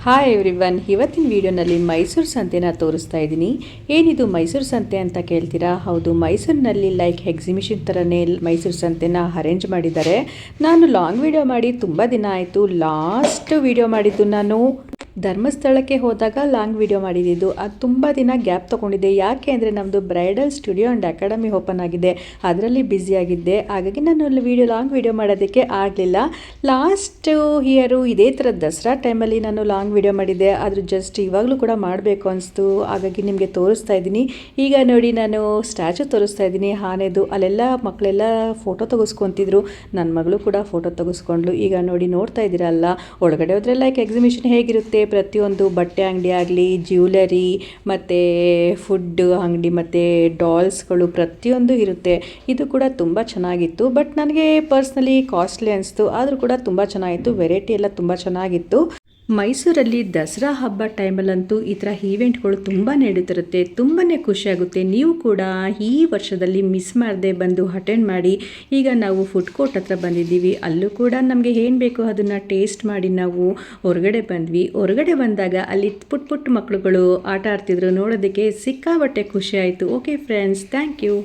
Hi everyone, ಇವತ್ತಿನ ವಿಡಿಯೋನಲ್ಲಿ ಮೈಸೂರು ಸಂತೆನ ತೋರಿಸ್ತಾ ಇದ್ದೀನಿ. ಏನಿದು ಮೈಸೂರು ಸಂತೆ ಅಂತ ಕೇಳ್ತೀರಾ? ಹೌದು, ಮೈಸೂರಿನಲ್ಲಿ ಲೈಕ್ ಎಕ್ಸಿಬಿಷನ್ ಥರನೇ ಮೈಸೂರು ಸಂತೆನ ಅರೇಂಜ್ ಮಾಡಿದ್ದಾರೆ. ನಾನು ಲಾಂಗ್ ವಿಡಿಯೋ ಮಾಡಿ ತುಂಬ ದಿನ ಆಯಿತು. ಲಾಸ್ಟ್ ವಿಡಿಯೋ ಮಾಡಿದ್ದು ನಾನು ಧರ್ಮಸ್ಥಳಕ್ಕೆ ಹೋದಾಗ ಲಾಂಗ್ ವಿಡಿಯೋ ಮಾಡಿದ್ದು. ಅದು ತುಂಬ ದಿನ ಗ್ಯಾಪ್ ತೊಗೊಂಡಿದ್ದೆ. ಯಾಕೆ ಅಂದರೆ ನಮ್ಮದು bridal studio and academy open ಆಗಿದೆ, ಅದರಲ್ಲಿ ಬ್ಯುಸಿಯಾಗಿದ್ದೆ. ಹಾಗಾಗಿ ನಾನು ಲಾಂಗ್ ವಿಡಿಯೋ ಮಾಡೋದಕ್ಕೆ ಆಗಲಿಲ್ಲ. ಲಾಸ್ಟ್ ಇಯರು ಇದೇ ಥರ ದಸರಾ ಟೈಮಲ್ಲಿ ನಾನು ಲಾಂಗ್ ವಿಡಿಯೋ ಮಾಡಿದ್ದೆ. ಆದರೂ ಜಸ್ಟ್ ಇವಾಗಲೂ ಕೂಡ ಮಾಡಬೇಕು ಅನಿಸ್ತು, ಹಾಗಾಗಿ ನಿಮಗೆ ತೋರಿಸ್ತಾ ಇದ್ದೀನಿ. ಈಗ ನೋಡಿ, ನಾನು ಸ್ಟ್ಯಾಚು ತೋರಿಸ್ತಾ ಇದ್ದೀನಿ ಆನೆದು. ಅಲ್ಲೆಲ್ಲ ಮಕ್ಕಳೆಲ್ಲ ಫೋಟೋ ತೆಗೆಸ್ಕೊತಿದ್ರು, ನನ್ನ ಮಗಳು ಕೂಡ ಫೋಟೋ ತೆಗೆಸ್ಕೊಂಡ್ಲು. ಈಗ ನೋಡಿ, ನೋಡ್ತಾ ಇದ್ದೀರಲ್ಲ, ಒಳಗಡೆ ಹೋದ್ರೆ ಲೈಕ್ ಎಕ್ಸಿಬಿಷನ್ ಹೇಗಿರುತ್ತೆ, ಪ್ರತಿಯೊಂದು ಬಟ್ಟೆ ಅಂಗಡಿ ಆಗಲಿ, ಜ್ಯುವೆಲರಿ ಮತ್ತು ಫುಡ್ ಅಂಗಡಿ ಮತ್ತು ಡಾಲ್ಸ್ಗಳು ಪ್ರತಿಯೊಂದು ಇರುತ್ತೆ. ಇದು ಕೂಡ ತುಂಬ ಚೆನ್ನಾಗಿತ್ತು. ಬಟ್ ನನಗೆ ಪರ್ಸ್ನಲಿ ಕಾಸ್ಟ್ಲಿ ಅನಿಸ್ತು, ಆದರೂ ಕೂಡ ತುಂಬ ಚೆನ್ನಾಗಿತ್ತು. ವೆರೈಟಿ ಎಲ್ಲ ತುಂಬ ಚೆನ್ನಾಗಿತ್ತು. ಮೈಸೂರಲ್ಲಿ ದಸರಾ ಹಬ್ಬ ಟೈಮಲ್ಲಂತೂ ಈ ಥರ ಈವೆಂಟ್ಗಳು ತುಂಬಾ ನಡೀತಿರುತ್ತೆ, ತುಂಬಾ ಖುಷಿಯಾಗುತ್ತೆ. ನೀವು ಕೂಡ ಈ ವರ್ಷದಲ್ಲಿ ಮಿಸ್ ಮಾಡದೆ ಬಂದು ಅಟೆಂಡ್ ಮಾಡಿ. ಈಗ ನಾವು ಫುಡ್ ಕೋರ್ಟ್ ಹತ್ರ ಬಂದಿದ್ದೀವಿ. ಅಲ್ಲೂ ಕೂಡ ನಮಗೆ ಏನು ಬೇಕು ಅದನ್ನು ಟೇಸ್ಟ್ ಮಾಡಿ ನಾವು ಹೊರಗಡೆ ಬಂದ್ವಿ. ಹೊರಗಡೆ ಬಂದಾಗ ಅಲ್ಲಿ ಪುಟ್ಟ ಮಕ್ಕಳುಗಳು ಆಟ ಆಡ್ತಿದ್ರು, ನೋಡೋದಕ್ಕೆ ಸಿಕ್ಕಾಬಟ್ಟೆ ಖುಷಿ ಆಯಿತು. Okay friends, thank you.